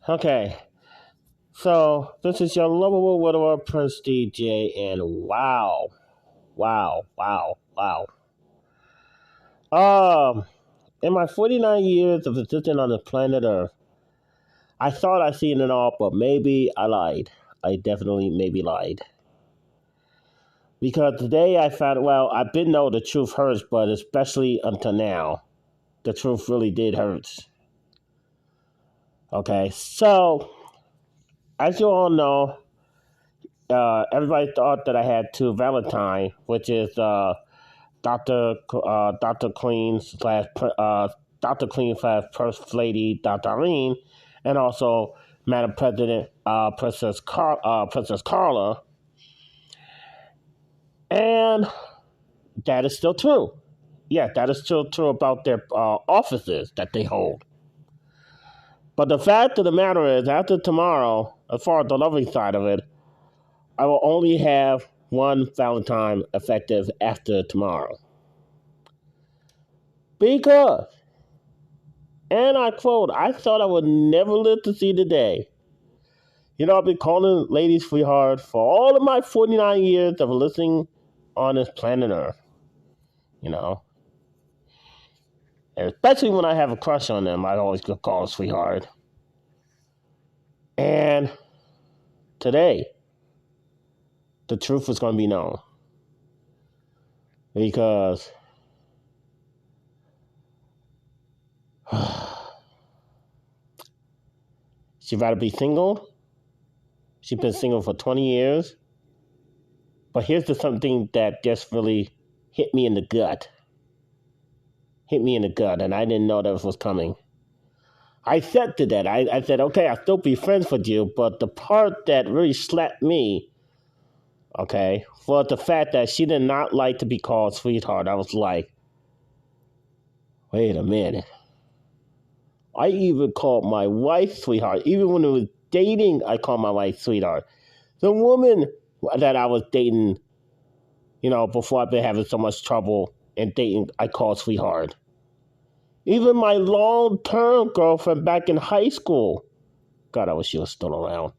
Okay, so this is your lovable widower, Prince DJ, and wow. Um, in my 49 years of existing on the planet Earth, I thought I seen it all, but maybe I lied. I definitely maybe lied. Because today I found, well, I did know the truth hurts, but especially until now, the truth really did hurt. Okay, so as you all know, everybody thought that I had two Valentine, which is Dr. Clean slash Dr. Clean slash First Lady Dr. Irene, and also Madam President Princess Carla, and that is still true. Yeah, that is still true about their offices that they hold. But the fact of the matter is, after tomorrow, as far as the loving side of it, I will only have one Valentine effective after tomorrow. Because, and I quote, I thought I would never live to see the day. You know, I've been calling ladies sweetheart for all of my 49 years of listening on this planet Earth. You know, and especially when I have a crush on them, I always get called sweetheart. And today, the truth is going to be known. Because she'd rather be single. She's been single for 20 years. But here's the something that just really hit me in the gut. Hit me in the gut, and I didn't know that was coming. I said to that, I said, okay, I'll still be friends with you, but the part that really slapped me, okay, was the fact that she did not like to be called sweetheart. I was like, wait a minute. I even called my wife sweetheart. Even when I was dating, I called my wife sweetheart. The woman that I was dating, you know, before I've been having so much trouble in dating, I called sweetheart. Even my long-term girlfriend back in high school, God, I wish she was still around.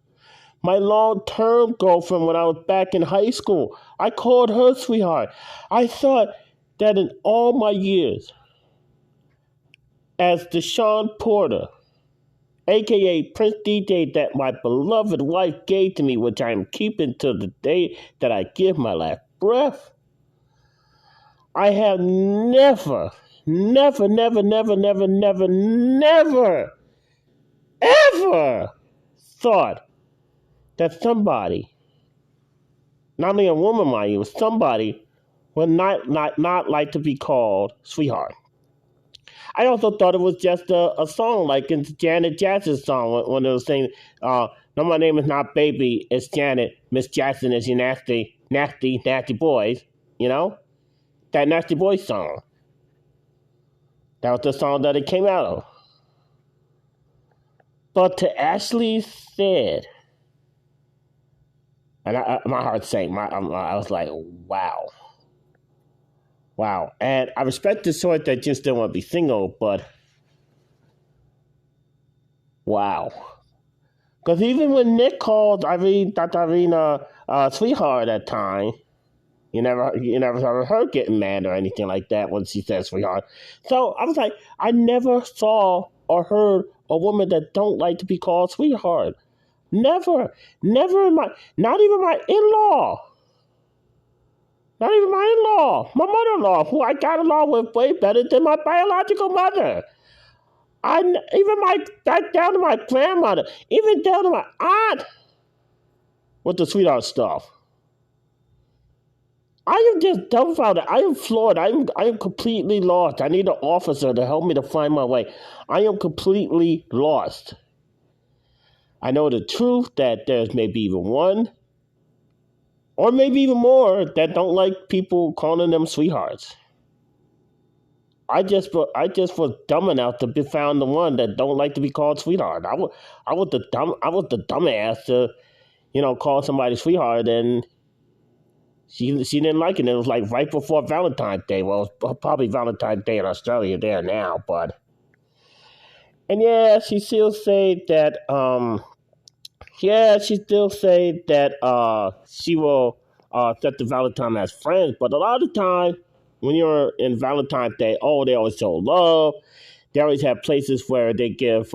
My long-term girlfriend when I was back in high school, I called her sweetheart. I thought that in all my years as Deshaun Porter, a.k.a. Prince DJ, that my beloved wife gave to me, which I am keeping to the day that I give my last breath, I have never, ever thought that somebody, not only a woman, mind you, somebody would not like to be called sweetheart. I also thought it was just a song, like in Janet Jackson's song when it was saying, no, my name is not Baby, it's Janet. Miss Jackson is your nasty boys, you know? That Nasty Boys song. That was the song that it came out of. But to Ashley said, and my heart sank. I was like, wow. Wow. And I respect the sort that just didn't want to be single, but wow. Because even when Nick called Dr. Irina sweetheart at that time, you never heard her getting mad or anything like that when she said sweetheart. So I was like, I never saw or heard a woman that don't like to be called sweetheart. Never not even my in-law. Not even my in-law, my mother-in-law, who I got along with way better than my biological mother. Back down to my grandmother, even down to my aunt, with the sweetheart stuff. I am just dumbfounded. I am floored. I am completely lost. I need an officer to help me to find my way. I am completely lost. I know the truth that there's maybe even one, or maybe even more, that don't like people calling them sweethearts. I just was dumb enough to be found the one that don't like to be called sweetheart. I was the dumbass to, call somebody sweetheart, and she didn't like it. It was like right before Valentine's Day. Well, it was probably Valentine's Day in Australia there now, but And she still say that she still say that she will set the Valentine as friends, but a lot of the time when you're in Valentine's Day, they always show love. They always have places where they give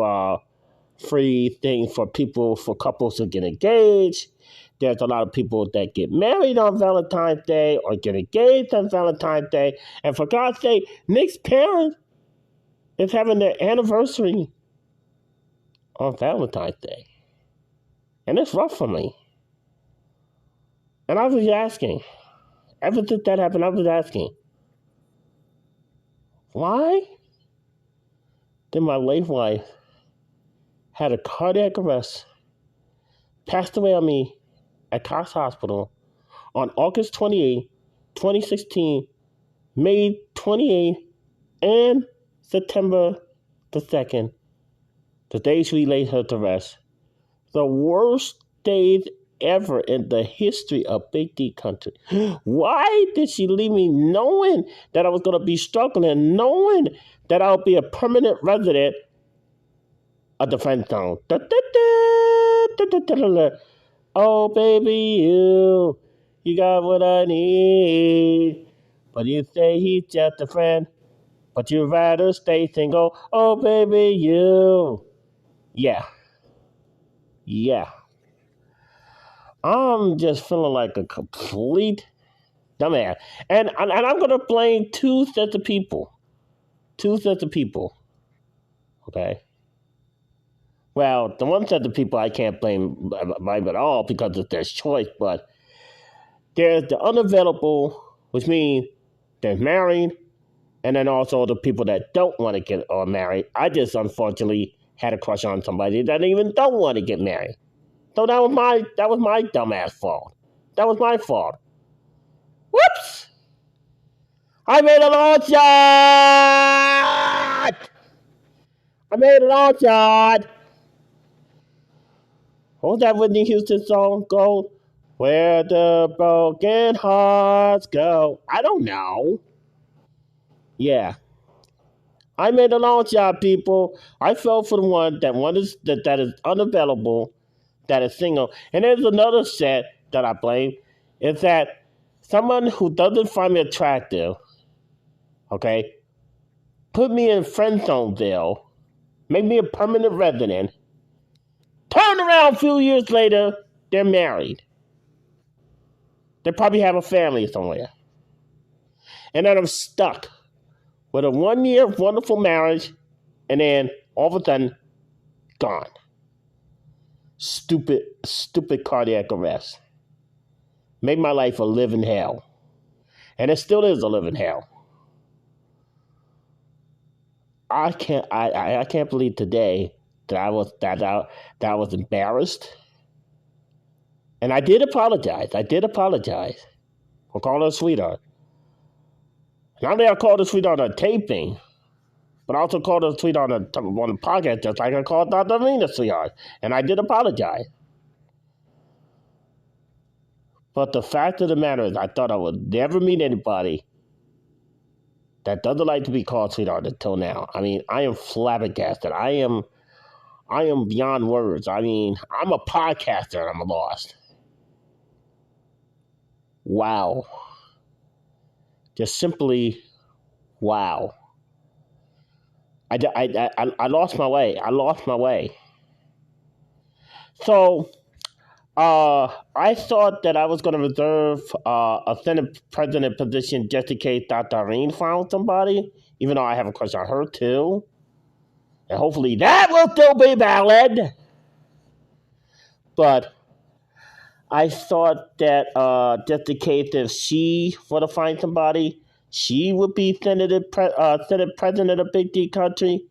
free things for couples to get engaged. There's a lot of people that get married on Valentine's Day or get engaged on Valentine's Day. And for God's sake, Nick's parents is having their anniversary on Valentine's Day. And it's rough for me. And I was asking, ever since that happened, I was asking, why did my late wife had a cardiac arrest, passed away on me at Cox Hospital on August 28, 2016, May 28th, and September the 2nd, the days we laid her to rest. The worst days ever in the history of Big D country. Why did she leave me knowing that I was going to be struggling, knowing that I'll be a permanent resident of the friend zone? Oh, baby, you got what I need. But you say he's just a friend, but you'd rather stay single. Oh, baby, you. Yeah. I'm just feeling like a complete dumbass. And I'm going to blame two sets of people. Okay? Well, the one set of people I can't blame at all because it's their choice, but there's the unavailable, which means they're married, and then also the people that don't want to get married. I just unfortunately had a crush on somebody that even don't want to get married. So that was my dumbass fault. That was my fault. Whoops! I made a long shot! What was that Whitney Houston song go? Where the broken hearts go. I don't know. Yeah. I made a long shot, people. I fell for the one that is unavailable, that is single. And there's another set that I blame. Is that someone who doesn't find me attractive, okay, put me in friend zoneville, make me a permanent resident, turn around a few years later, they're married. They probably have a family somewhere. And then I'm stuck with a 1 year wonderful marriage, and then all of a sudden, gone. Stupid cardiac arrest. Made my life a living hell. And it still is a living hell. I can't believe today that I was embarrassed. And I did apologize. For calling her a sweetheart. Not only I called her sweetheart on taping, but I also called her sweetheart on the podcast, just like I called Dr. Lena sweetheart. And I did apologize. But the fact of the matter is, I thought I would never meet anybody that doesn't like to be called sweetheart until now. I mean, I am flabbergasted. I am beyond words. I mean, I'm a podcaster and I'm lost. Wow. Just simply, wow. I lost my way. So, I thought that I was going to reserve a Senate president position just in case Dr. Irene found somebody, even though I have a crush on her too. And hopefully that will still be valid. But I thought that just in case if she were to find somebody, she would be Senate president of Big D country.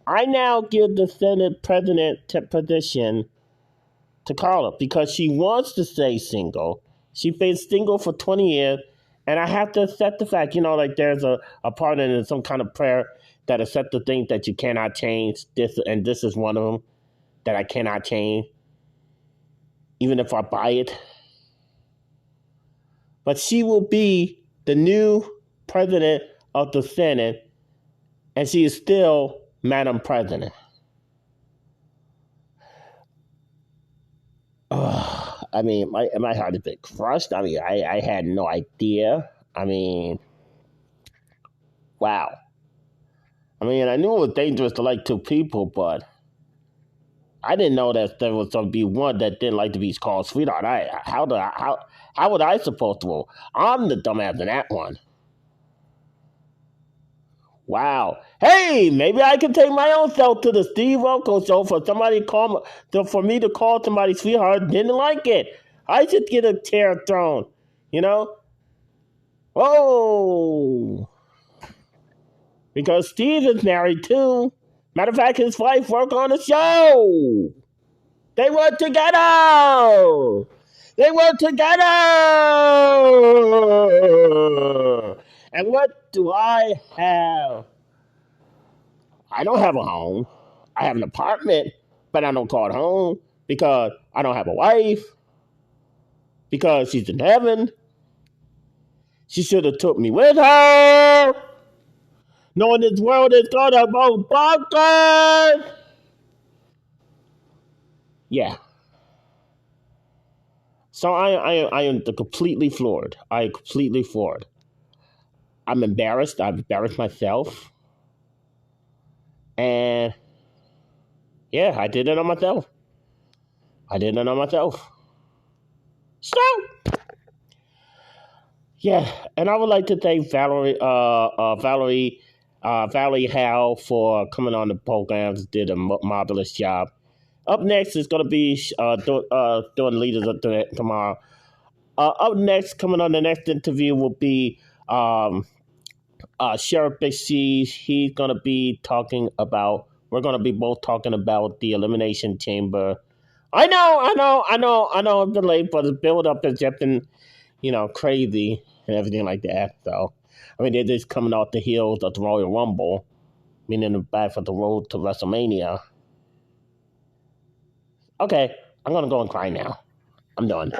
I now give the Senate president position to Carla because she wants to stay single. She's been single for 20 years, and I have to accept the fact, like there's a part in some kind of prayer that accepts the things that you cannot change. This is one of them that I cannot change, even if I buy it. But she will be the new president of the Senate, and she is still Madam President. I mean, my heart is a bit crushed. I mean, I had no idea. I mean, wow. I mean, I knew it was dangerous to like two people, but I didn't know that there was going to be one that didn't like to be called sweetheart. How would I supposed to? I'm the dumbass in that one. Wow. Hey, maybe I can take my own self to the Steve Urkel show for me to call somebody sweetheart. Didn't like it. I should get a chair thrown. You know? Oh, because Steve is married too. Matter of fact, his wife worked on the show. They work together. They work together. And what do I have? I don't have a home. I have an apartment, but I don't call it home because I don't have a wife. Because she's in heaven. She should have took me with her. Knowing this world is gonna go bonkers. Yeah. So I am completely floored. I am completely floored. I'm embarrassed. I've embarrassed myself. And yeah, I did it on myself. I did it on myself. So yeah, and I would like to thank Valerie Howe for coming on the program. Did a marvelous job. Up next is going to be doing leaders of tomorrow. Up next, coming on the next interview will be Sheriff Big C. He's going to be talking about. We're going to be both talking about the Elimination Chamber. I know. It's been late, but the build up has just been, crazy and everything like that. So, I mean, they're just coming off the heels of the Royal Rumble, meaning the back for the road to WrestleMania. Okay, I'm gonna go and cry now. I'm done.